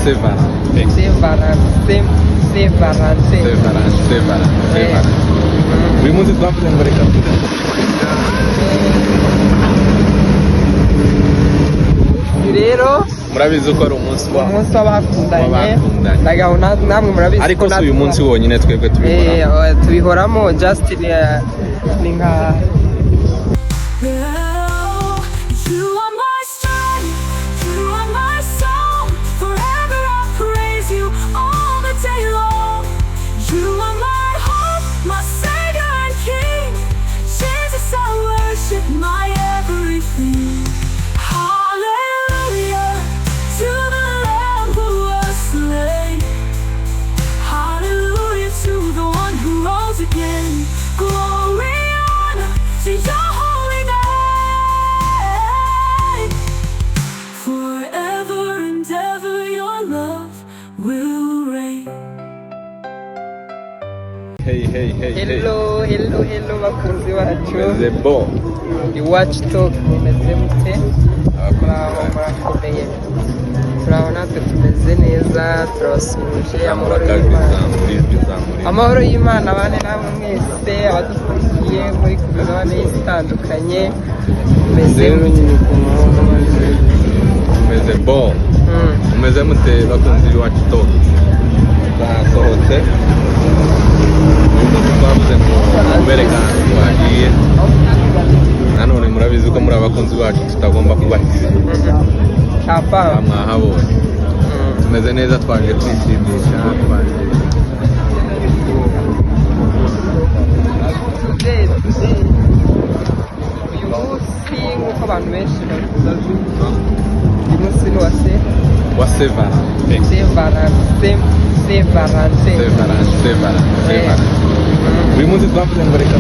Saint-Valentin. uyu munsi twavuze ngo reka rero murabizi ko ari umunsi w'abakundanye ndagahuna namwe murabizi ariko si uyu munsi wonyine twebwe tubihoramo just ni nka my everything. Hallelujah to the Lamb who was slain. Hallelujah to the one who rose again. Glory, honor to your holy name. Forever and ever your love will reign. hey hello bakunzi bacu meze bo iwacu talk mumeze mute murakomeye turaho natwe tumeze neza turabasuhuje amahoro y'Imana abane namwe mwese abadukurikiye muri ku migabane itandukanye meze bo mumeze mute bakunzi b'iwacu talk basohotse twavuze ngo tuberekane twagiye nanone murabizi ko muri abakunzi bacu tutagomba kubahiza mwahabonye tumeze neza twaje kwishimisha uyu munsi nk'uko abantu benshi babivuga uyu munsi ni wa Saint-Valentin uyu munsi twavuze ngo reka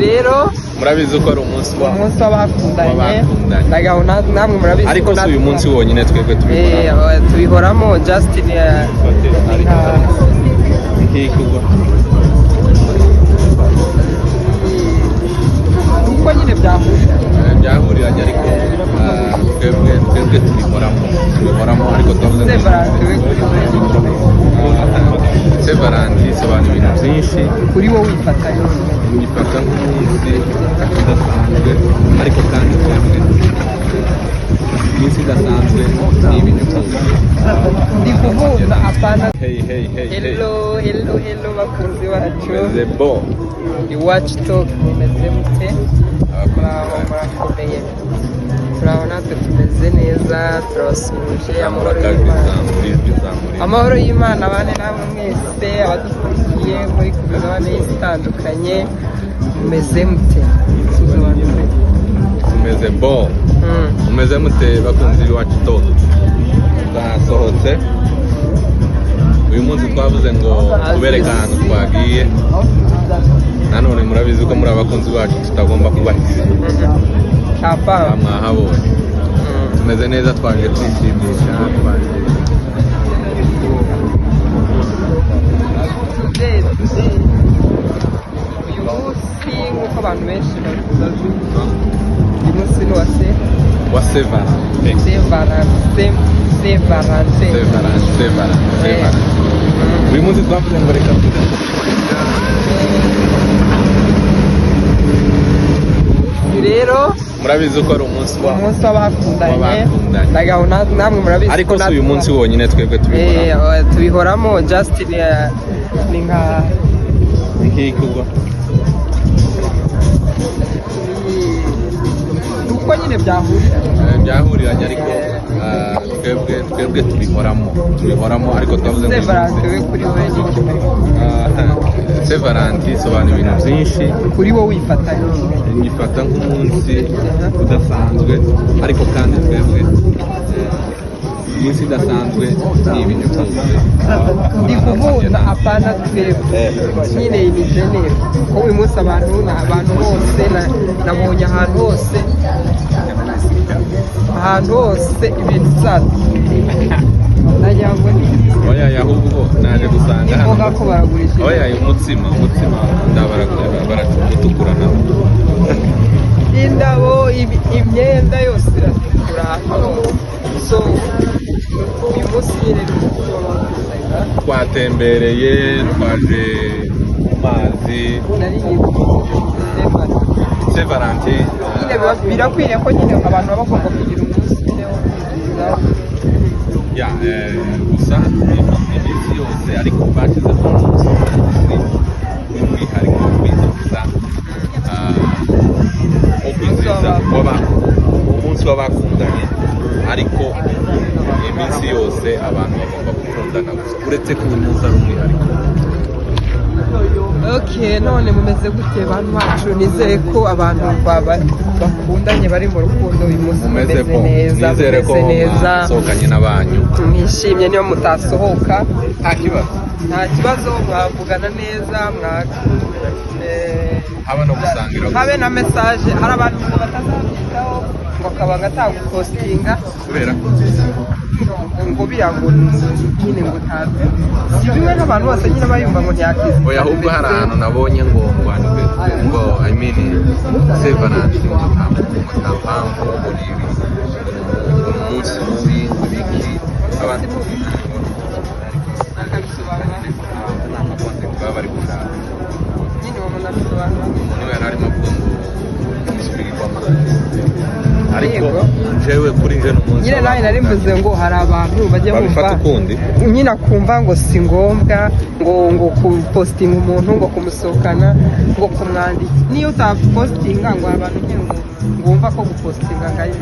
rero murabizi ko ari umunsi w'abakundanye ndagahuna namwe murabizi ariko si uyu munsi wonyine twebwe tubihoramo just ni nka uko nyine byahuriranye ariko twebwe tubihoramo ariko twavuze ngo Saint-Valentin isobanura ibintu byinshi kuri wowe wifata nk'umunsi udasanzwe ariko kandi twebwe iminsi idasanzwe ni ibintu byose ndi kuvuga apana hello bakunzi bacu meze bo iwacu talk mumeze mute murakomeye turaho natwe tumeze neza turabasuhuje amahoro y'Imana abane namwe mwese abadukurikiye muri ku migabane itandukanye mumeze mute meze bo mumeze mute bakunzi b'iwacu talk twasohotse uyu munsi twavuze ngo tubereke ahantu twagiye nanone murabizi ko muri abakunzi bacu tutagomba kubahiza mwahabonye tumeze neza twaje kwishimisha uyu munsi nk'uko abantu benshi babivuga uyu munsi ni wa Saint-Valentin uyu munsi twavuze ngo reka rero murabizi ko ari umunsi w'abakundanye ndagahuna namwe murabizi ariko si uyu munsi wonyine twebwe tubihoramo just ni nka uko nyine byahuriranye ariko twebwe tubihoramo ariko twavuze ngo Saint-Valentin isobanura ibintu byinshi kuri wowe wifata nk'umunsi udasanzwe ariko kandi twebwe iminsi idasanzwe ni ibintu byose ndi kuvuga apana twebwe nyine ni genere ko uyu munsi abantu bose nabonye ahantu hose ibintu byatsi nagira ngo oya ahubwo naje gusanga imboga ko baragurisha oya umutsima ndabaragura baratukura nabo imyenda yose iratukura hano so uyu munsi nyine twatembereye twaje mu mazi Saint Valentin nyine birakwiriye ko nyine abantu baba bagomba kugira umunsi nyine wo kwizihiza gusa iminsi yose ariko bashyizeho umunsi w'umwihariko wo kwizihiza umunsi w'abakundanye ariko iminsi yose abantu bagomba gukundana gusa uretse ko uyu munsi ari umwihariko. none mumeze gute bantu bacu nizeye ko abantu bakundanye bari mu rukundo uyu munsi mumeze neza nizere ko mwasohokanye n'abanyu mwishimye niyo mutasohoka nta kibazo mwavugana neza haba no gusangira habe na message hari abantu batazabyitaho ngo akabanga atanga postinga kubera ngo birango nyine ngo utazi bimwe n'abantu bose nyine bayumva ngo ntiyakize oya ahubwo hari ahantu nabonye ngo ngwandwe ngo I mean Saint Valentin mutampamvu umunsi mubi w'ibiki abantu baba bari gushaka nyine babona abantu niwe yari arimo avuga ngo umusubiri ariko jewe kuri nje n'umunsi nyine nawe nari mvuze ngo hari abantu bajya bumva nyine akumva ngo si ngombwa ngo kupostinga umuntu ngo kumusohokana ngo kumwandika niyo utapostinga ngo abantu nyine ngo wumva ko gupostinga ngari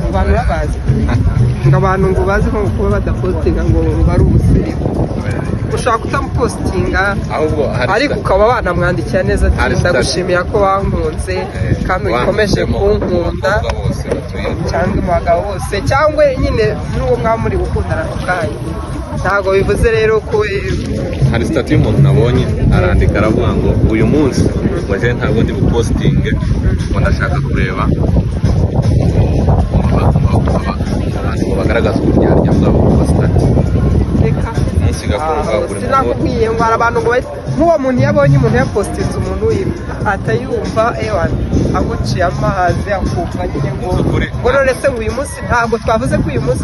abantu babazi ngo abantu ngo bazi ko kuba badapostinga ngo bari ubusirimu ushaka kutamupostinga ariko ukaba wanamwandikira neza ati ndagushimira ko wankunze kandi ukomeje kunkunda cyangwa umugabo wose cyangwa nyine n'uwo mwaba muri gukundana ako kanya ntabwo bivuze rero ko hari sitati y'umuntu nabonye arandika aravuga ngo uyu munsi ngo je ntabwo ndi bupostinge ngo ndashaka kureba abantu bagaragaza uburyarya bwabo ku masitati sinakubwiye ngo hari abantu ngo n'uwo muntu iyo abonye umuntu yapostinze umuntu wiwe atayumva amuciye amazi akumva nyine ngo none se uyu munsi ntabwo twavuze ko uyu munsi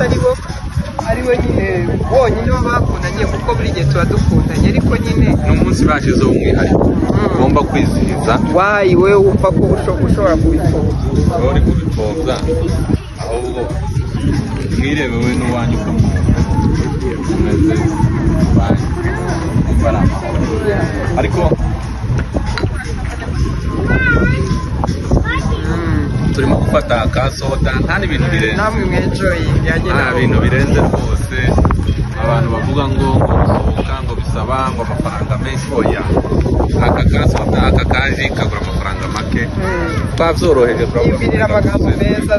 ari we nyine wonyine baba bakundanye kuko buri gihe tuba dukundanye ariko nyine ni umunsi bashyizeho umwihariko ugomba kwizihiza wayi we wumva ko ushobora kubipfobya uri kubipfobya ahubwo mwirebe we n'uwanyu ko umeze ari amahoro ariko turimo gufata akasoda nta n'ibintu birenze namwe mwenjoyingi nta bintu birenze rwose abantu bavuga ngo gusohoka ngo bisaba ngo amafaranga menshi oya aka kasoda aka kaji kagura amafaranga make twabyoroheje twibwirira amagambo meza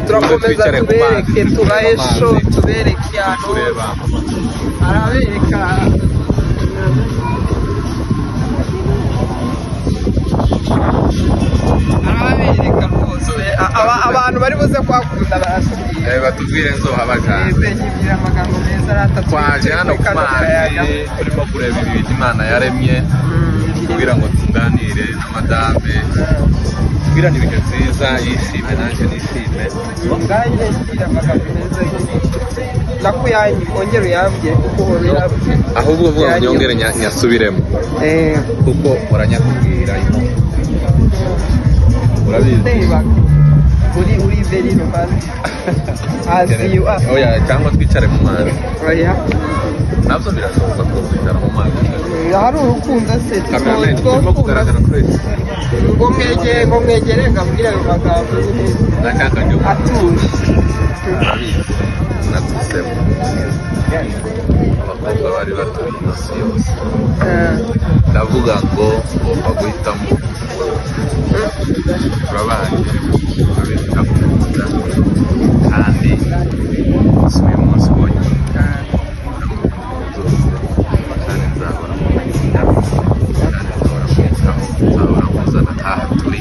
turakomeza tubereke tubahe sho tubereke ahantu arabereka arabereka rwose abantu bari buze kuhakunda batubwire nzo habajana yibwirira amagambo meza twaje hano ku mazi turimo kureba ibintu Imana yaremye kugira ngo tuganire na madame tubwirane ibihe byiza yishime nanjye nishime ngaye yibwirira amagambo meza nakuyanyi ongera uyambye kuko ahubwo vuga ngo nyongere nyasubiremo kuko uranyakubwira urabizi uri very romantic as you are oya cyangwa twicare mu mazi oya nabyo birashoboka ko twicara mu mazi hari urukundo se turimo kugaragara kuri ngo mwegere ngabwira ayo magambo ndashaka njye atuje natusemo abakobwa bari batuye inosi yose ndavuga ngo ngomba guhitamo turabanye turabikakunda kandi si uyu munsi wonyine kandi nzahora mumenya kandi nzahora mwitaho nzahora muzana ntaha turi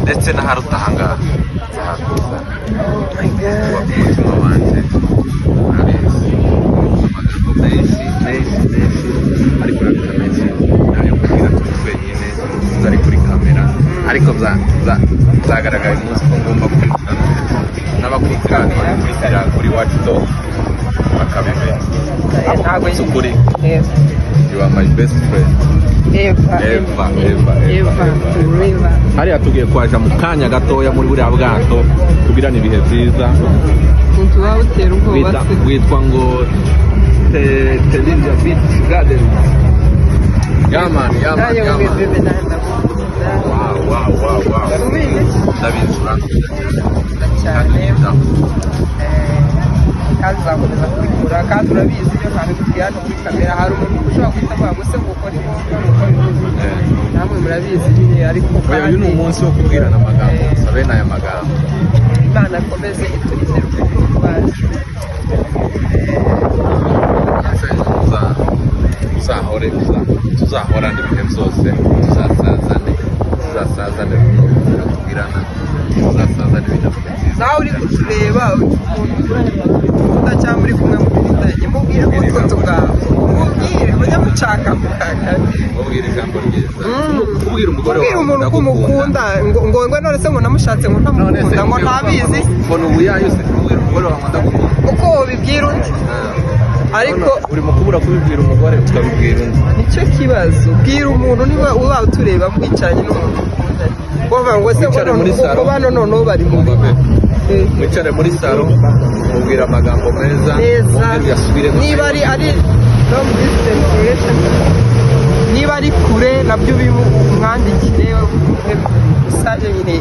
ndetse n'aharuta ahangaha nzahakuzana kuba ku mutima wanjye urabizi amagambo menshi ariko urabona menshi nayo kubwira turi twenyine tutari kuri kamera ariko byagaragaye umunsi ko ngomba kwinjira n'abakunzi banyu bakurikira kuri Iwacu Talk bakabimenya. ntabwo It's ukuri. Yes. You are my best friend. Eva River. Hariya tugiye kwaja mu kanya gatoya muri buriya bwato tugirana ibihe byiza. Umuntu waba utera ubwoba se. Witwa ngo Telinja Beach Garden. Yaman. Wow. cyane kandi uzakomeza kubikora kandi urabizi iyo ntabwo tubwira no kuri kamera hari umuntu ushobora guhita avuga ngo se ngo ukore namwe murabizi nyine ariko kandi uyu ni umunsi wo kubwirana amagambo sabe n'aya magambo Imana akomeze iturinde urukundo rwacu tuzahorane ibihe byose tuzasazane tubwirana tuzasazane ibintu byiza nawe uri kutureba ukunda cyangwa muri kumwe mu bitanye mubwire ko utwo tugambo mubwire mujya mucaka mubwire ijambo ryiza kubwira umugore wawe umuntu ko umukunda ngo none se ngo namushatse ngo ntamukunda ngo ntabizi ngo ni ubuyayo se kubwira umugore wawe ndakunda uko ubibwira undi ariko uri mu kubura kubibwira umugore ukabibwira undi nicyo kibazo bwira umuntu niba uba utureba mwicaranye n'umuntu ukundanye kuvuga ngo se ngo bano noneho bari mu mwicare muri salo mubwira amagambo meza niba ari long distance relation niba ari kure nabyo umwandikire message nyine